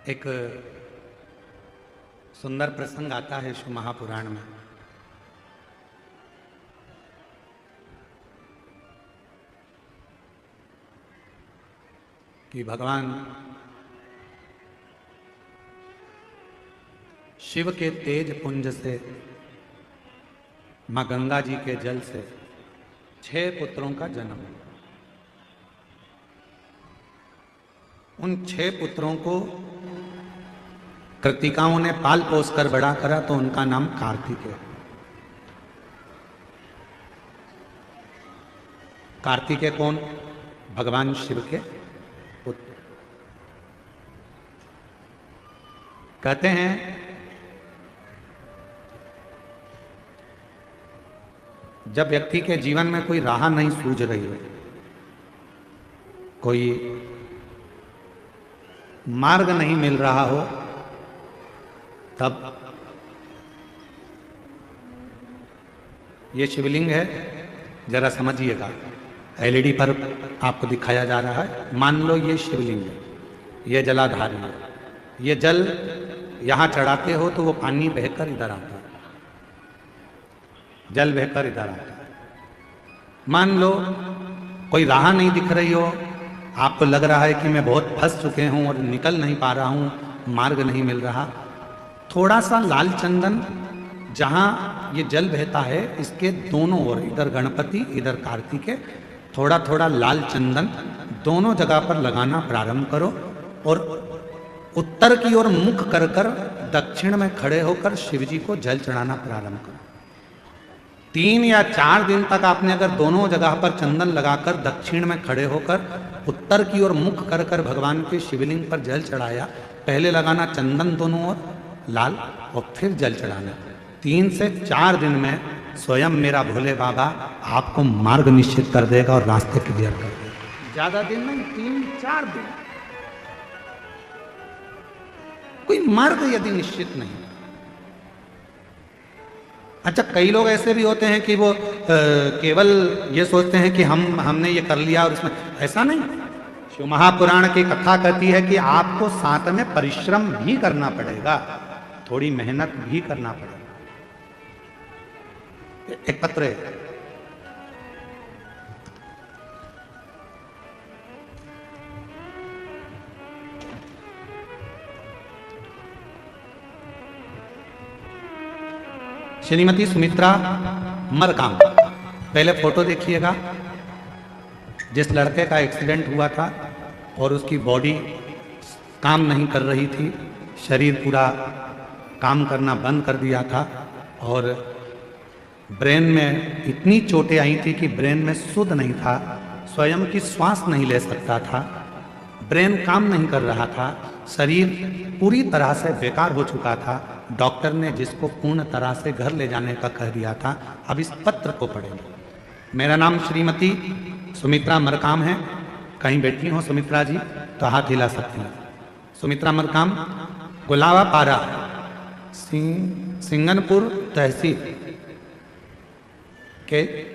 एक सुंदर प्रसंग आता है शिव महापुराण में। कि भगवान शिव के तेज पुंज से मां गंगा जी के जल से 6 पुत्रों का जन्म। उन 6 पुत्रों को कृतिकाओं ने पाल पोस कर बड़ा करा तो उनका नाम कार्तिक है। कार्तिक है कौन? भगवान शिव के पुत्र। कहते हैं जब व्यक्ति के जीवन में कोई राह नहीं सूझ रही हो, कोई मार्ग नहीं मिल रहा हो, तब ये शिवलिंग है, जरा समझिएगा। एलईडी पर आपको दिखाया जा रहा है। मान लो ये शिवलिंग है, ये जलाधार है। ये जल यहां चढ़ाते हो तो वो पानी बहकर इधर आता है, जल बहकर इधर आता है। मान लो कोई राह नहीं दिख रही हो, आपको लग रहा है कि मैं बहुत फंस चुके हूं और निकल नहीं पा रहा हूं, मार्ग नहीं मिल रहा। थोड़ा सा लाल चंदन जहां ये जल बहता है, इसके दोनों ओर, इधर गणपति इधर कार्तिक है, थोड़ा थोड़ा लाल चंदन दोनों जगह पर लगाना प्रारंभ करो और उत्तर की ओर मुख कर कर दक्षिण में खड़े होकर शिव जी को जल चढ़ाना प्रारंभ करो। 3 या 4 दिन तक आपने अगर दोनों जगह पर चंदन लगाकर दक्षिण में खड़े होकर उत्तर की ओर मुख कर कर भगवान के शिवलिंग पर जल चढ़ाया, पहले लगाना चंदन दोनों ओर लाल और फिर जल चढ़ाना। 3 से 4 दिन में स्वयं मेरा भोले बाबा आपको मार्ग निश्चित कर देगा और रास्ते क्लियर कर देगा। ज्यादा दिन नहीं, 3-4 दिन। कोई मार्ग यदि निश्चित नहीं। अच्छा, कई लोग ऐसे भी होते हैं कि वो केवल ये सोचते हैं कि हमने ये कर लिया और उसमें ऐसा नहीं। शिव महापुराण की कथा कहती है कि आपको साथ में परिश्रम भी करना पड़ेगा, थोड़ी मेहनत भी करना पड़ेगा। एक पत्र है, श्रीमती सुमित्रा मरकाम। पहले फोटो देखिएगा। जिस लड़के का एक्सीडेंट हुआ था और उसकी बॉडी काम नहीं कर रही थी, शरीर पूरा काम करना बंद कर दिया था और ब्रेन में इतनी चोटें आई थी कि ब्रेन में शुद्ध नहीं था, स्वयं की श्वास नहीं ले सकता था, ब्रेन काम नहीं कर रहा था, शरीर पूरी तरह से बेकार हो चुका था। डॉक्टर ने जिसको पूर्ण तरह से घर ले जाने का कह दिया था। अब इस पत्र को पढ़ेंगे। मेरा नाम श्रीमती सुमित्रा मरकाम है। कहीं बैठी हो सुमित्रा जी तो हाथ हिला सकती हैं। सुमित्रा मरकाम, गुलावा पारा, सिंगनपुर तहसील,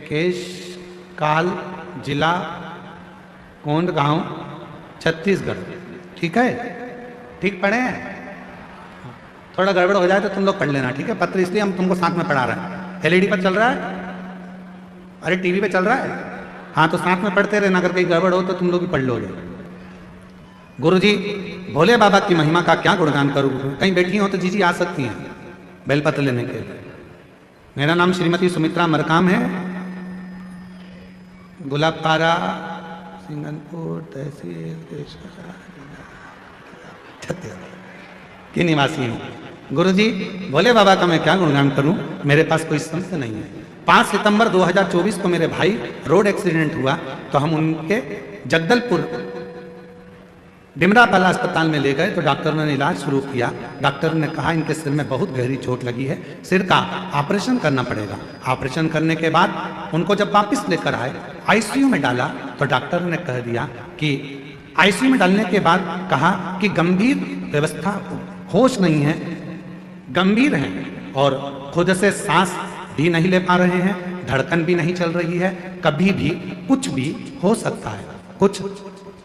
केशकाल जिला, कोंडगांव, छत्तीसगढ़। ठीक है? ठीक पढ़े हैं? थोड़ा गड़बड़ हो जाए तो तुम लोग पढ़ लेना, ठीक है? पत्र इसलिए हम तुमको साथ में पढ़ा रहे हैं। एलईडी पर चल रहा है? अरे टीवी पे चल रहा है? हाँ, तो साथ में पढ़ते रहना। अगर कहीं गड़बड़ हो तो तुम लोग भी पढ़ लोगे। गुरुजी, भोले बाबा की महिमा का क्या गुणगान करूँ? कहीं बैठी हो तो जीजी आ सकती हैं बेलपत्र लेने के लिए। मेरा नाम श्रीमती सुमित्रा मरकाम है, गुलाबपारा, सिंगनपुर तहसील, छत्तीसगढ़ की निवासी हूँ। गुरुजी, भोले बाबा का मैं क्या गुणगान करूं? मेरे पास कोई संत नहीं है। 5 सितंबर 2024 को मेरे भाई रोड एक्सीडेंट हुआ तो हम उनके जगदलपुर डिमरापाला अस्पताल में ले गए तो डॉक्टर ने इलाज शुरू किया। डॉक्टर ने कहा इनके सिर में बहुत गहरी चोट लगी है, सिर का ऑपरेशन करना पड़ेगा। ऑपरेशन करने के बाद उनको जब वापस लेकर आए, आईसीयू में डाला तो डॉक्टर ने कह दिया कि आईसीयू में डालने के बाद कहा कि गंभीर व्यवस्था, होश नहीं है, गंभीर हैं और खुद से सांस भी नहीं ले पा रहे हैं, धड़कन भी नहीं चल रही है, कभी भी कुछ भी हो सकता है, कुछ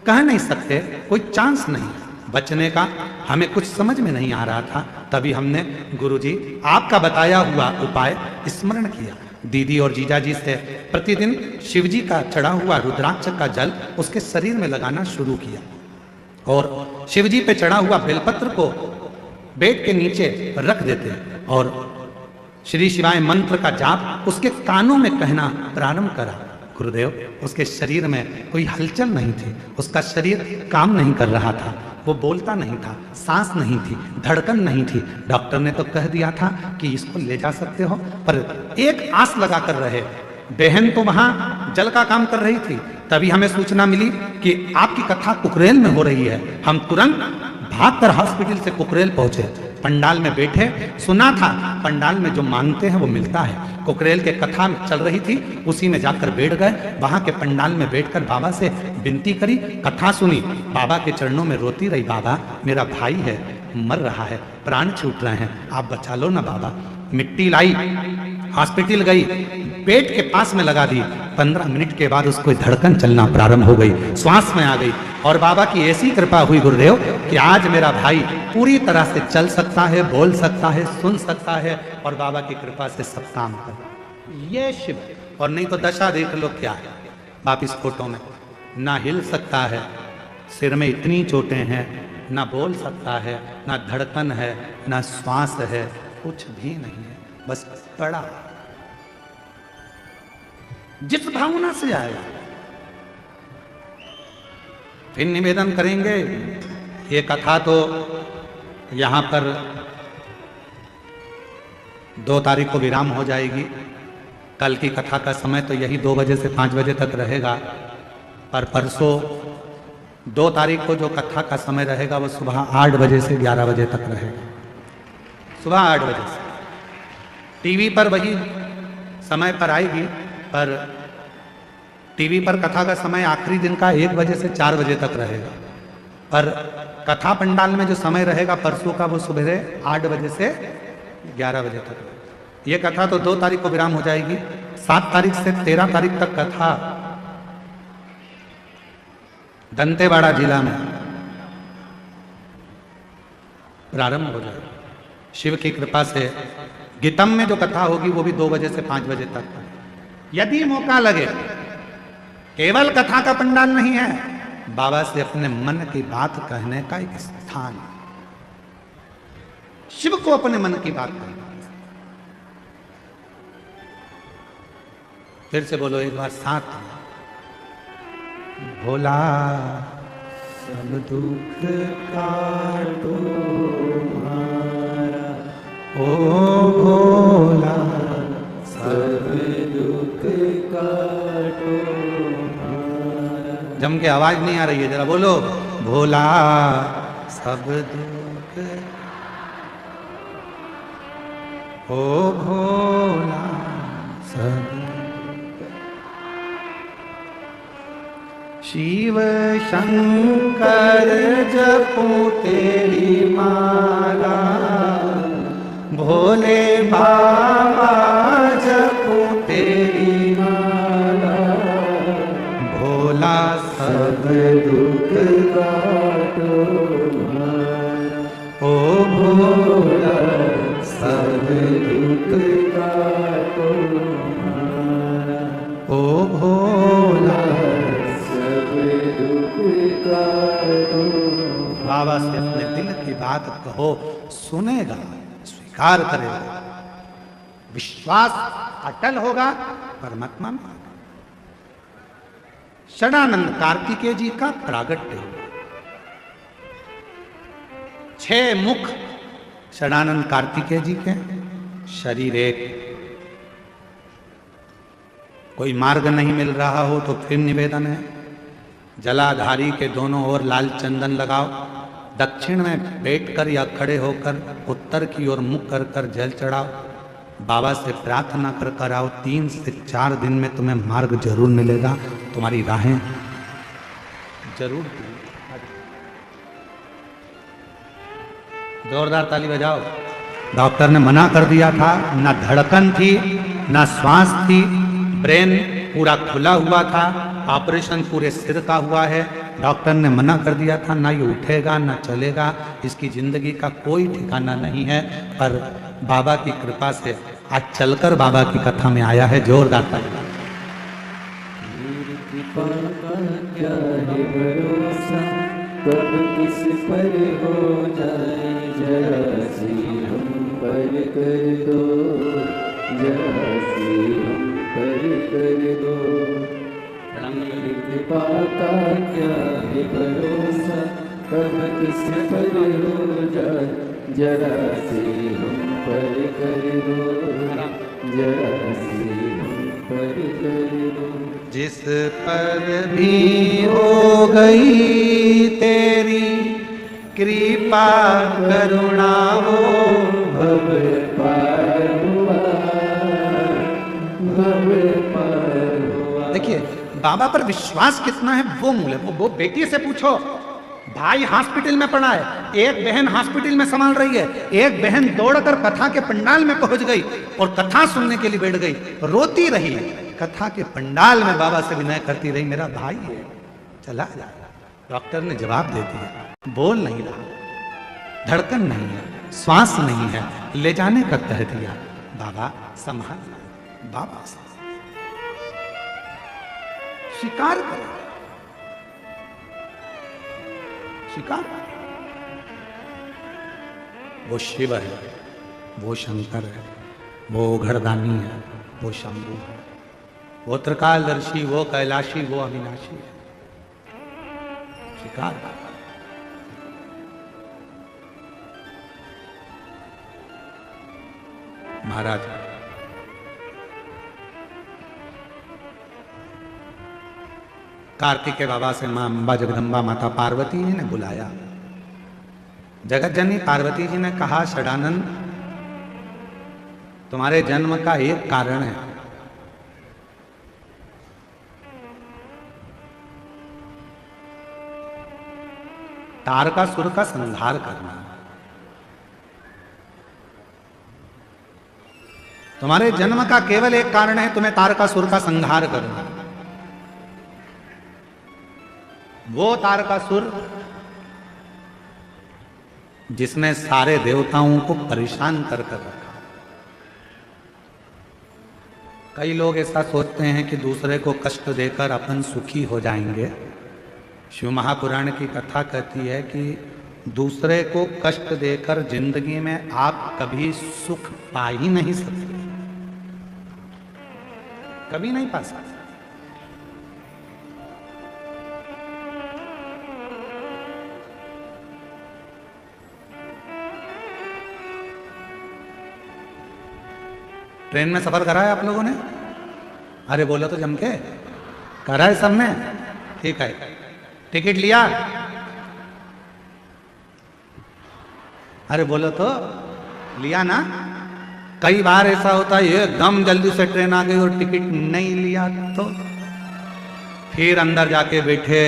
कह नहीं सकते, कोई चांस नहीं। बचने का हमें कुछ समझ में नहीं आ रहा था। तभी हमने गुरुजी आपका बताया हुआ उपाय स्मरण किया। दीदी और जीजा जी से प्रतिदिन शिवजी का चढ़ा हुआ रुद्राक्ष का जल उसके शरीर में लगाना शुरू किया और शिवजी पे चढ़ा हुआ बेलपत्र को बेड के नीचे रख देते और श्री शिवाय मंत्र का जाप उसके कानों में कहना प्रारंभ करा। गुरुदेव, उसके शरीर में कोई हलचल नहीं थी, उसका शरीर काम नहीं कर रहा था, वो बोलता नहीं था, सांस नहीं थी, धड़कन नहीं थी। डॉक्टर ने तो कह दिया था कि इसको ले जा सकते हो, पर एक आस लगा कर रहे। बहन तो वहां जल का काम कर रही थी। तभी हमें सूचना मिली कि आपकी कथा कुकरेल में हो रही है। हम तुरंत भागकर हॉस्पिटल से कुकरेल पहुंचे। पंडाल में बैठे, सुना था पंडाल में जो मांगते हैं वो मिलता है। कुकरेल के कथा चल रही थी, उसी में जाकर बैठ गए। वहां के पंडाल में बैठकर बाबा से विनती करी, कथा सुनी। बाबा के चरणों में रोती रही, बाबा मेरा भाई है, मर रहा है, प्राण छूट रहे हैं, आप बचा लो ना बाबा। मिट्टी लाई, हॉस्पिटल गई, पेट के पास में लगा दी। 15 मिनट के बाद उसको धड़कन चलना प्रारंभ हो गई, श्वास में आ गई। और बाबा की ऐसी कृपा हुई गुरुदेव कि आज मेरा भाई पूरी तरह से चल सकता है, बोल सकता है, सुन सकता है और बाबा की कृपा से सब काम कर। ये शिव। और नहीं तो दशा देख लो क्या है बाप इस फोटो में। ना हिल सकता है, सिर में इतनी चोटें हैं, ना बोल सकता है, ना धड़कन है, ना श्वास है, कुछ भी नहीं है, बस पड़ा। जिस भावना से आएगा। फिर निवेदन करेंगे, ये कथा तो यहां पर 2 तारीख को विराम हो जाएगी। कल की कथा का समय तो यही 2 बजे से 5 बजे तक रहेगा, पर परसों 2 तारीख को जो कथा का समय रहेगा वो सुबह 8 बजे से 11 बजे तक रहेगा। सुबह 8 बजे से टीवी पर वही समय पर आएगी, पर टीवी पर कथा का समय आखिरी दिन का 1 बजे से 4 बजे तक रहेगा। पर कथा पंडाल में जो समय रहेगा परसों का वो सुबह 8 बजे से 11 बजे तक। ये कथा तो 2 तारीख को विराम हो जाएगी। 7 तारीख से 13 तारीख तक कथा दंतेवाड़ा जिला में प्रारंभ हो जाएगी। शिव की कृपा से गीतम में जो कथा होगी वो भी 2 बजे से 5 बजे तक। यदि मौका लगे, केवल कथा का पंडाल नहीं है, बाबा से अपने मन की बात कहने का एक स्थान। शिव को अपने मन की बात कहना। फिर से बोलो एक बार साथ। भोला सब दुख काटो मारा, ओ भोला सब दुख काटो मारा। जम के आवाज नहीं आ रही है, जरा बोलो। भोला सब दुख, ओ भोला सब। शिव शंकर जपो तेरी माला, भोले बाबा जपो तेरी माला, भोला सब दुख काटो मारा, ओ भोला सब दुख काटो मारा, ओ भोला सब दुख काटो। बाबा से अपने दिल की बात कहो, सुनेगा, स्वीकार करेगा, विश्वास अटल होगा परमात्मा में। षडानंद कार्तिकेय जी का प्रागट्य। 6 मुख षडानंद कार्तिकेय जी के, शरीर एक। कोई मार्ग नहीं मिल रहा हो तो फिर निवेदन है, जलाधारी के दोनों ओर लाल चंदन लगाओ। दक्षिण में बैठकर या खड़े होकर उत्तर की ओर मुख कर कर जल चढ़ाओ। बाबा से प्रार्थना कर कर आओ। 3 से 4 दिन में तुम्हें मार्ग जरूर मिलेगा, तुम्हारी राहें जरूर। जोरदार ताली बजाओ। डॉक्टर ने मना कर दिया था, ना धड़कन थी ना श्वास थी, ब्रेन पूरा खुला हुआ था, ऑपरेशन पूरे सिर का हुआ है, डॉक्टर ने मना कर दिया था, ना ये उठेगा ना चलेगा, इसकी जिंदगी का कोई ठिकाना नहीं है। पर बाबा की कृपा से आज चलकर बाबा की कथा में आया है। जोरदार तालियां। कृपा का क्या है भरोसा, कब किस पर हो जाए, जरा सी हम पर कर दो, जरा सी हम पर कर दो। कृपा का क्या है भरोसा, कब किस पर हो जाए, जरा सी हम पर कर दो, जरा सी हम पर कर दो। जिस पर भी हो गई तेरी कृपा करुणा हो, भव पार हुआ, भव पार हुआ। देखिए बाबा पर विश्वास कितना है वो मूल है। वो बेटी से पूछो, भाई हॉस्पिटल में पड़ा है, एक बहन हॉस्पिटल में संभाल रही है, एक बहन दौड़कर कथा के पंडाल में पहुंच गई और कथा सुनने के लिए बैठ गई, रोती रही, कथा के पंडाल में बाबा से विनय करती रही, मेरा भाई है चला जा। डॉक्टर ने जवाब दे दिया, बोल नहीं रहा, धड़कन नहीं है, श्वास नहीं है, ले जाने का कह दिया। बाबा संभाल, बाबा स्वीकार करो, स्वीकार। वो शिव है, वो शंकर है, वो घरदानी है, वो शंभु है, वो त्रिकालदर्शी, वो कैलाशी, वो अविनाशी है। स्वीकार कर। महाराज कार्तिक के बाबा से मां अंबा जगदम्बा माता पार्वती जी ने बुलाया। जगत जननी पार्वती जी ने कहा, षडानंद तुम्हारे जन्म का एक कारण है, तारकासुर का संहार करना। तुम्हारे जन्म का केवल एक कारण है, तुम्हें तारकासुर का संहार करना। वो तारकासुर जिसने सारे देवताओं को परेशान कर रखा। कई लोग ऐसा सोचते हैं कि दूसरे को कष्ट देकर अपन सुखी हो जाएंगे। शिव महापुराण की कथा कहती है कि दूसरे को कष्ट देकर जिंदगी में आप कभी सुख पा ही नहीं सकते, कभी नहीं पा सकते। ट्रेन में सफर करा है आप लोगों ने? अरे बोलो तो जम के, करा है सबने? ठीक है, टिकट लिया? अरे बोलो तो, लिया ना? कई बार ऐसा होता है एकदम जल्दी से ट्रेन आ गई और टिकट नहीं लिया, तो फिर अंदर जाके बैठे,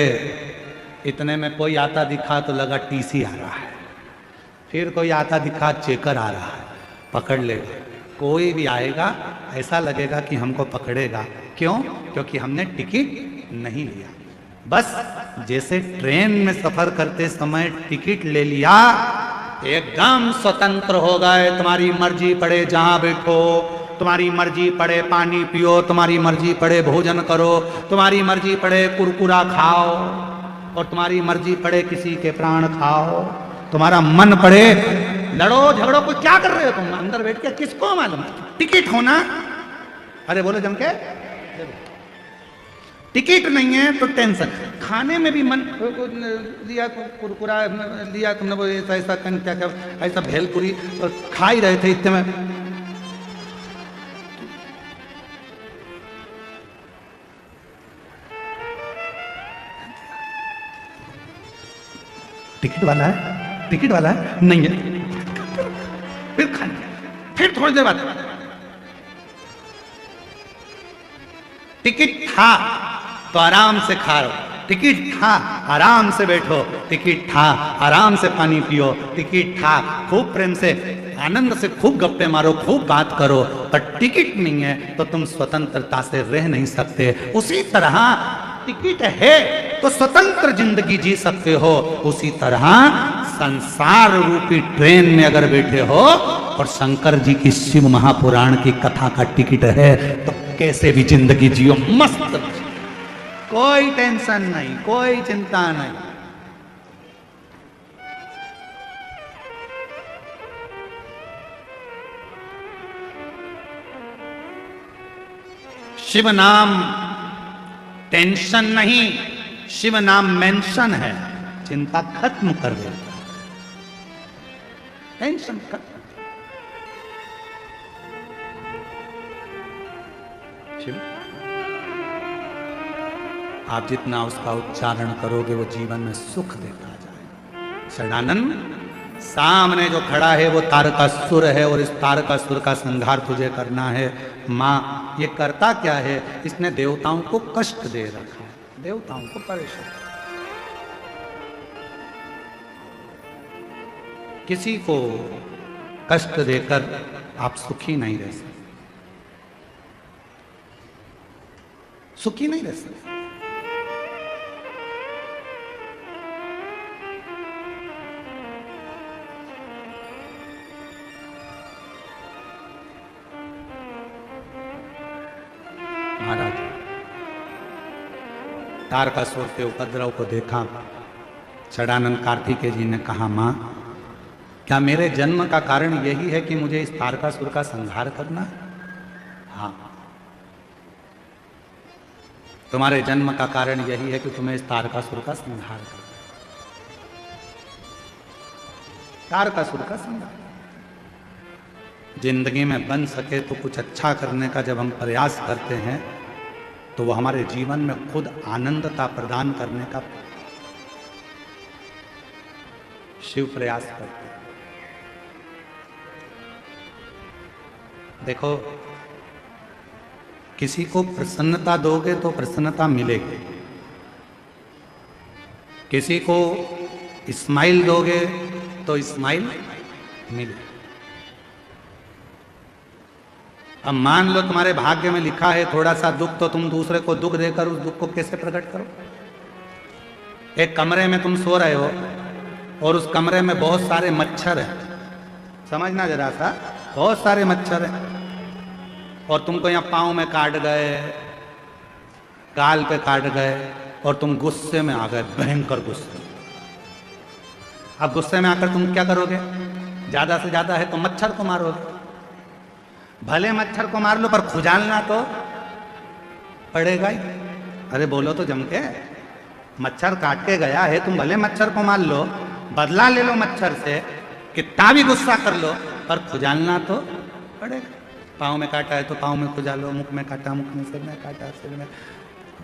इतने में कोई आता दिखा तो लगा टीसी आ रहा है, फिर कोई आता दिखा चेकर आ रहा है, पकड़ ले। कोई भी आएगा ऐसा लगेगा कि हमको पकड़ेगा। क्यों? क्योंकि हमने टिकट नहीं लिया। बस जैसे ट्रेन में सफर करते समय टिकट ले लिया, एकदम स्वतंत्र हो गए। तुम्हारी मर्जी पड़े जहां बैठो, तुम्हारी मर्जी पड़े पानी पियो, तुम्हारी मर्जी पड़े भोजन करो, तुम्हारी मर्जी पड़े कुरकुरा खाओ, और तुम्हारी मर्जी पड़े किसी के प्राण खाओ, तुम्हारा मन पड़े लड़ो झगड़ो। कोई क्या कर रहे हो तुम अंदर बैठ के, किसको मालूम? टिकट होना। अरे बोलो जम के, टिकट नहीं है तो टेंशन। खाने में भी मन लिया, कुरकुरा लिया तुमने, वो ऐसा ऐसा क्या क्या ऐसा भेलपुरी खा ही रहे थे इतने में टिकट वाला है, टिकट वाला है, नहीं है। फिर खाने, फिर थोड़ी देर बाद टिकट था तो आराम से खाओ, टिकट था आराम से बैठो, टिकट था आराम से पानी पियो, टिकट था खूब प्रेम से आनंद से खूब गप्पे मारो, खूब बात करो। पर टिकट नहीं है तो तुम स्वतंत्रता से रह नहीं सकते। उसी तरह टिकट है तो स्वतंत्र जिंदगी जी सकते हो, उसी तरह संसार रूपी ट्रेन में अगर बैठे हो और शंकर जी की शिव महापुराण की कथा का टिकट है तो कैसे भी जिंदगी जियो मस्त, कोई टेंशन नहीं, कोई चिंता नहीं। शिव नाम टेंशन नहीं, शिव नाम मेंशन है, चिंता खत्म कर देता, टेंशन खत्म। शिव आप जितना उसका उच्चारण करोगे वो जीवन में सुख देता जाएगा। शरणानंद, सामने जो खड़ा है वो तारकासुर है और इस तारकासुर का संहार तुझे करना है। मां, ये करता क्या है? इसने देवताओं को कष्ट दे रखा है, देवताओं को परेशान। किसी को कष्ट देकर आप सुखी नहीं रह सकते, सुखी नहीं रह सकते। महाराज, तारकासुर के उपद्रव को देखा, षडानंद कार्तिकेय जी ने कहा, मां, क्या मेरे जन्म का कारण यही है कि मुझे इस तारकासुर का संहार करना है? हाँ, तुम्हारे जन्म का कारण यही है कि तुम्हें इस तारकासुर का संहार करना है। तारकासुर का संहार जिंदगी में बन सके तो कुछ अच्छा करने का जब हम प्रयास करते हैं तो वो हमारे जीवन में खुद आनंदता प्रदान करने का शिव प्रयास करते हैं। देखो, किसी को प्रसन्नता दोगे तो प्रसन्नता मिलेगी, किसी को स्माइल दोगे तो स्माइल मिलेगी। अब मान लो तुम्हारे भाग्य में लिखा है थोड़ा सा दुख, तो तुम दूसरे को दुख देकर उस दुख को कैसे प्रकट करो? एक कमरे में तुम सो रहे हो और उस कमरे में बहुत सारे मच्छर हैं, समझना जरा सा, बहुत सारे मच्छर हैं और तुमको यहाँ पाँव में काट गए, गाल पे काट गए और तुम गुस्से में आ गए, भयंकर गुस्से। अब गुस्से में आकर तुम क्या करोगे? ज्यादा से ज्यादा है तो मच्छर को मारोगे। भले मच्छर को मार लो पर खुजालना तो पड़ेगा ही। अरे बोलो तो जम के, मच्छर काट के गया है, तुम भले मच्छर को मार लो, बदला ले लो मच्छर से, कितना भी गुस्सा कर लो, पर खुजालना तो पड़ेगा। पाँव में काटा है तो पाँव में खुजालो, मुख में काटा मुख में, सिर में काटा सिर में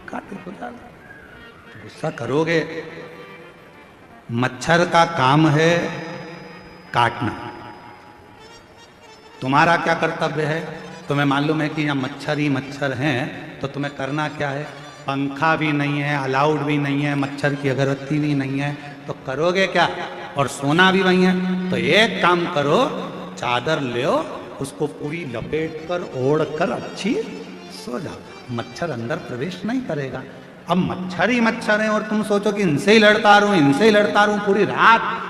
काटे, खुजालो। गुस्सा करोगे। मच्छर का काम है काटना, तुम्हारा क्या कर्तव्य है? तुम्हें मालूम है कि यहाँ मच्छर ही मच्छर हैं, तो तुम्हें करना क्या है? पंखा भी नहीं है, अलाउड भी नहीं है, मच्छर की अगरबत्ती भी नहीं है, तो करोगे क्या? और सोना भी वही है, तो एक काम करो, चादर लो, उसको पूरी लपेट कर ओढ़ कर अच्छी सो जाओ, मच्छर अंदर प्रवेश नहीं करेगा। अब मच्छर ही मच्छर हैं और तुम सोचो कि इनसे ही लड़ता रहूं, इनसे ही लड़ता रहूं, पूरी रात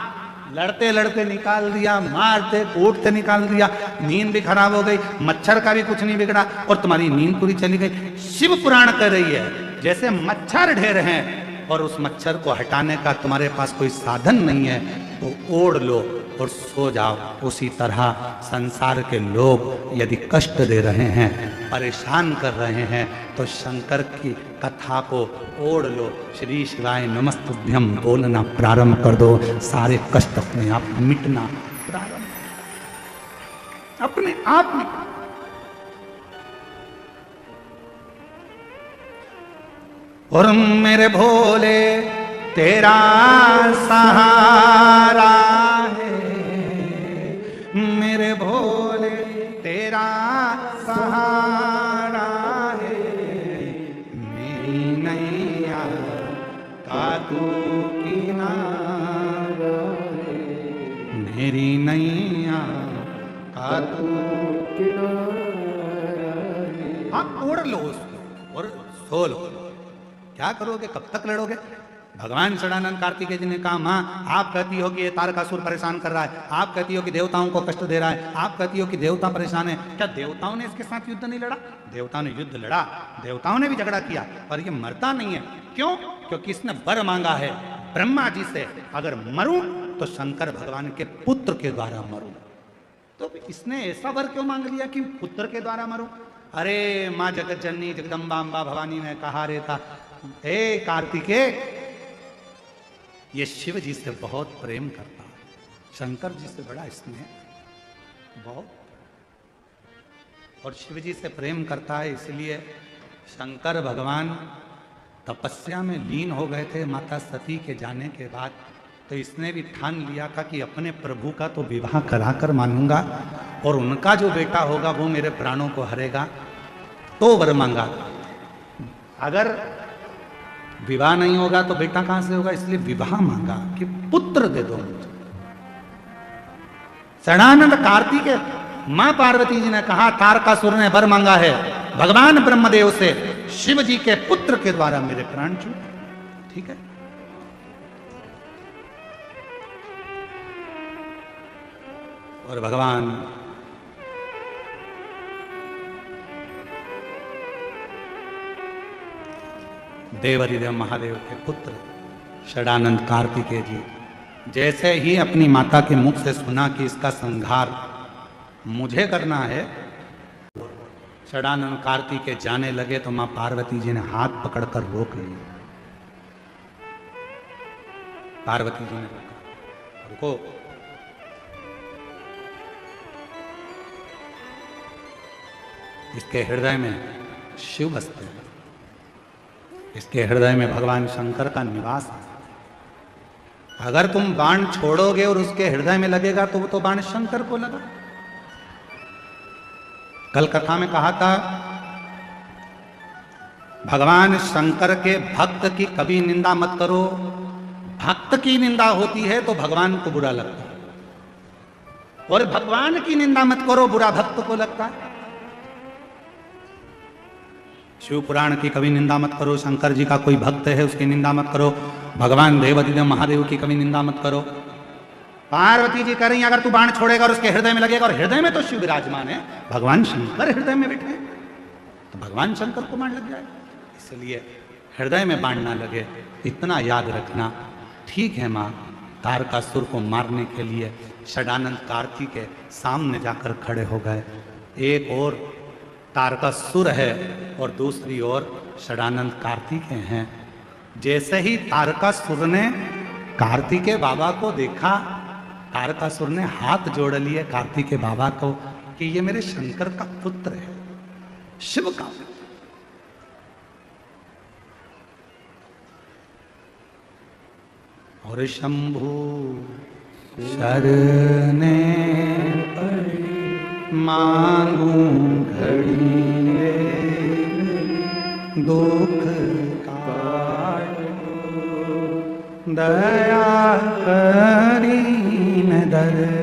लड़ते लड़ते निकाल दिया, मारते कूटते निकाल दिया, नींद भी खराब हो गई, मच्छर का भी कुछ नहीं बिगड़ा और तुम्हारी नींद पूरी चली गई। शिव पुराण कह रही है जैसे मच्छर ढेर हैं और उस मच्छर को हटाने का तुम्हारे पास कोई साधन नहीं है तो ओढ़ लो और सो जाओ। उसी तरह संसार के लोग यदि कष्ट दे रहे हैं, परेशान कर रहे हैं, तो शंकर की कथा को ओढ़ लो, श्री शिवाय नमस्तुभ्यम बोलना प्रारंभ कर दो, सारे कष्ट अपने आप मिटना प्रारंभ, अपने आप में। और मेरे भोले तेरा सहारा है, मेरे भोले तेरा सहारा है, मेरी नैया का तू किनारा है, मेरी नैया का तू किनारा है। आप ओढ़ लो उसको और सो लो। क्या करोगे, कब तक लड़ोगे? भगवान षडानंद कार्तिकेय जी ने कहा, माँ आप कहती हो कि ये तारकासुर परेशान कर रहा है, आप कहती हो कि देवताओं को कष्ट दे रहा है, आप कहती हो कि देवता परेशान है, क्या देवताओं ने इसके साथ युद्ध नहीं लड़ा? देवताओं ने युद्ध लड़ा, देवताओं ने भी झगड़ा किया, पर ये मरता नहीं है। क्यों? क्योंकि इसने वर मांगा है ब्रह्मा जी से, अगर मरूं तो शंकर भगवान के पुत्र के द्वारा मरूं। तो इसने ऐसा वर क्यों मांग लिया कि पुत्र के द्वारा मरूं? अरे माँ जगत जननी जगदम्बा अम्बा भवानी ने कहा रे था, हे कार्तिकेय ये शिव जी से बहुत प्रेम करता है, शंकर जी से बड़ा स्नेह बहुत, और शिव जी से प्रेम करता है, इसलिए शंकर भगवान तपस्या में लीन हो गए थे माता सती के जाने के बाद। तो इसने भी ठान लिया था कि अपने प्रभु का तो विवाह कराकर मानूंगा, और उनका जो बेटा होगा वो मेरे प्राणों को हरेगा। तो वर मांगा, अगर विवाह नहीं होगा तो बेटा कहां से होगा, इसलिए विवाह मांगा कि पुत्र दे दो मुझे। षडानंद कार्तिकेय मां पार्वती जी ने कहा, तारकासुर ने वर मांगा है भगवान ब्रह्मदेव से, शिव जी के पुत्र के द्वारा मेरे प्राण छूटे। ठीक है, और भगवान देवाधिदेव महादेव के पुत्र षडानंद कार्तिकेय जी जैसे ही अपनी माता के मुख से सुना कि इसका संहार मुझे करना है, षडानंद कार्तिकेय जाने लगे तो मां पार्वती जी ने हाथ पकड़कर रोक लिया। पार्वती जी ने रोका, रुको, इसके हृदय में शिव बसते हैं, इसके हृदय में भगवान शंकर का निवास है। अगर तुम बाण छोड़ोगे और उसके हृदय में लगेगा तो वो तो बाण शंकर को लगा। कल कथा में कहा था, भगवान शंकर के भक्त की कभी निंदा मत करो, भक्त की निंदा होती है तो भगवान को बुरा लगता है, और भगवान की निंदा मत करो, बुरा भक्त को लगता है। शिव पुराण की कभी निंदा मत करो, शंकर जी का कोई भक्त है उसकी निंदा मत करो, भगवान देवाधिदेव महादेव की कभी निंदा मत करो। पार्वती जी कह रही हैं, अगर तू बाण छोड़ेगा और उसके हृदय में लगेगा, और हृदय में तो शिव विराजमान है, भगवान शंकर हृदय में बैठे हैं, तो भगवान शंकर को बाण लग जाए, इसलिए हृदय में बाण ना लगे, इतना याद रखना। ठीक है माँ, तारकासुर को मारने के लिए षडानंद कार्तिकेय सामने जाकर खड़े हो गए। एक और तारकासुर है और दूसरी ओर षडानंद कार्तिकेय हैं। जैसे ही तारकासुर ने कार्तिकेय बाबा को देखा, तारकासुर ने हाथ जोड़ लिए कार्तिकेय बाबा को कि ये मेरे शंकर का पुत्र है, शिव का पुत्र। और शंभु शरणे मांगू घड़ी दुख दया करीन दर्शन।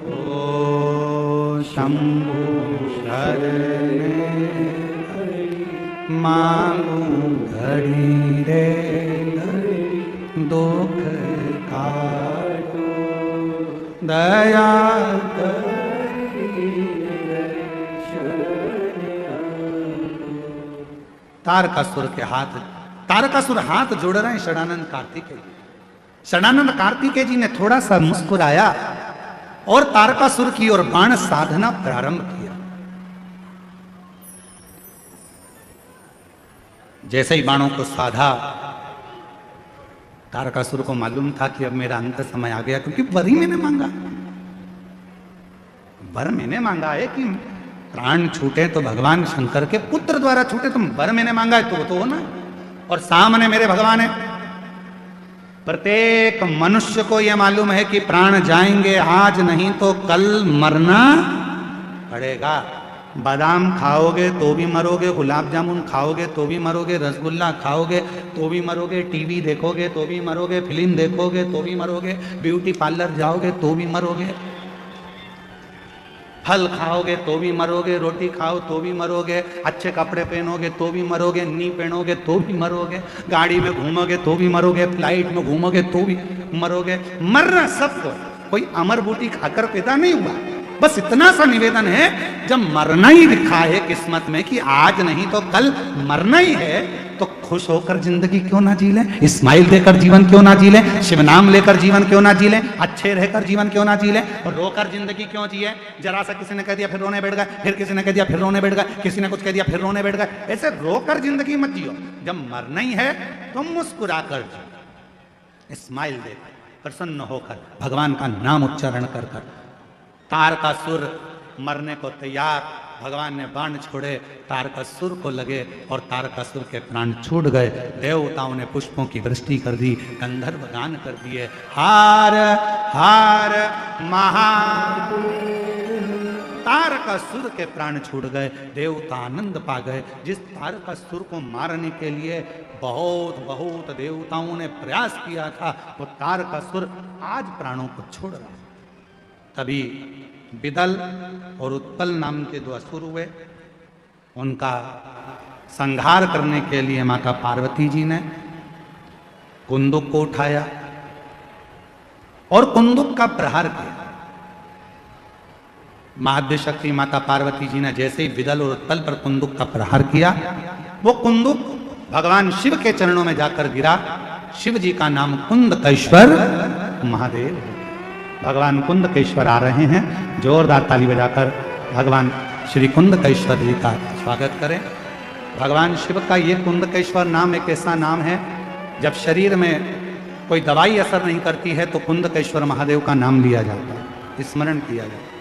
ओ शंभु शरणे मांगू घड़ी रे दुख काटो दया तारकासुर के हाथ, तारकासुर हाथ जोड़ रहे हैं षडानंद कार्तिकेय। षडानंद कार्तिकेय जी ने थोड़ा सा मुस्कुराया और तारकासुर की ओर बाण साधना प्रारंभ किया। जैसे ही बाणों को साधा, तारकासुर को मालूम था कि अब मेरा अंत समय आ गया, क्योंकि वर ही मैंने मांगा, वर मैंने मांगा है कि प्राण छूटे तो भगवान शंकर के पुत्र द्वारा छूटे, तुम वर मैंने मांगा है तो वो तो होना, और सामने मेरे भगवान है। प्रत्येक मनुष्य को यह मालूम है कि प्राण जाएंगे, आज नहीं तो कल मरना पड़ेगा। बादाम खाओगे तो भी मरोगे, गुलाब जामुन खाओगे तो भी मरोगे, रसगुल्ला खाओगे तो भी मरोगे, टीवी देखोगे तो भी मरोगे, फिल्म देखोगे तो भी मरोगे, ब्यूटी पार्लर जाओगे तो भी मरोगे। फल खाओगे तो भी मरोगे, रोटी खाओ तो भी मरोगे, अच्छे कपड़े पहनोगे तो भी मरोगे, नहीं पहनोगे तो भी मरोगे, गाड़ी में घूमोगे तो भी मरोगे, फ्लाइट में घूमोगे तो भी मरोगे। मरना सबको, कोई अमर बूटी खाकर पैदा नहीं हुआ। बस इतना सा निवेदन है, जब मरना ही लिखा है किस्मत में कि आज नहीं तो कल मरना ही है, तो खुश होकर जिंदगी क्यों ना जी लें, स्माइल देकर जीवन क्यों ना जी लें, शिव नाम लेकर जीवन क्यों ना जी लें, अच्छे रहकर जीवन क्यों ना जी लें, और रोकर जिंदगी क्यों जिए। जरा सा किसी ने कह दिया फिर रोने बैठ गए, फिर किसी ने कह दिया फिर रोने बैठ गए, किसी ने कुछ कह दिया फिर रोने बैठ गए। ऐसे रोकर जिंदगी मत जियो। जब मरना ही है तो मुस्कुरा कर जियो, स्माइल देकर, प्रसन्न होकर, भगवान का नाम उच्चारण कर कर। तारकासुर मरने को तैयार, भगवान ने बाण छोड़े, तारकासुर को लगे और तारकासुर के प्राण छूट गए। देवताओं ने पुष्पों की वृष्टि कर दी, गंधर्व गान कर दिए, हार हार महा। तारकासुर के प्राण छूट गए, देवता आनंद पा गए। जिस तारकासुर को मारने के लिए बहुत बहुत देवताओं ने प्रयास किया था, वो तारकासुर आज प्राणों को छोड़ रहा है। तभी विदल और उत्पल नाम के दो असुर हुए। उनका संहार करने के लिए माता पार्वती जी ने कुंदुक को उठाया और कुंदुक का प्रहार किया। महाद्य शक्ति माता पार्वती जी ने जैसे ही विदल और उत्पल पर कुंदुक का प्रहार किया, वो कुंदुक भगवान शिव के चरणों में जाकर गिरा। शिव जी का नाम कुंदकेश्वर महादेव। भगवान कुंदकेश्वर आ रहे हैं, जोरदार ताली बजाकर भगवान श्री कुंदकेश्वर जी का स्वागत करें। भगवान शिव का ये कुंदकेश्वर नाम एक ऐसा नाम है, जब शरीर में कोई दवाई असर नहीं करती है तो कुंदकेश्वर महादेव का नाम लिया जाता है, स्मरण किया जाता है।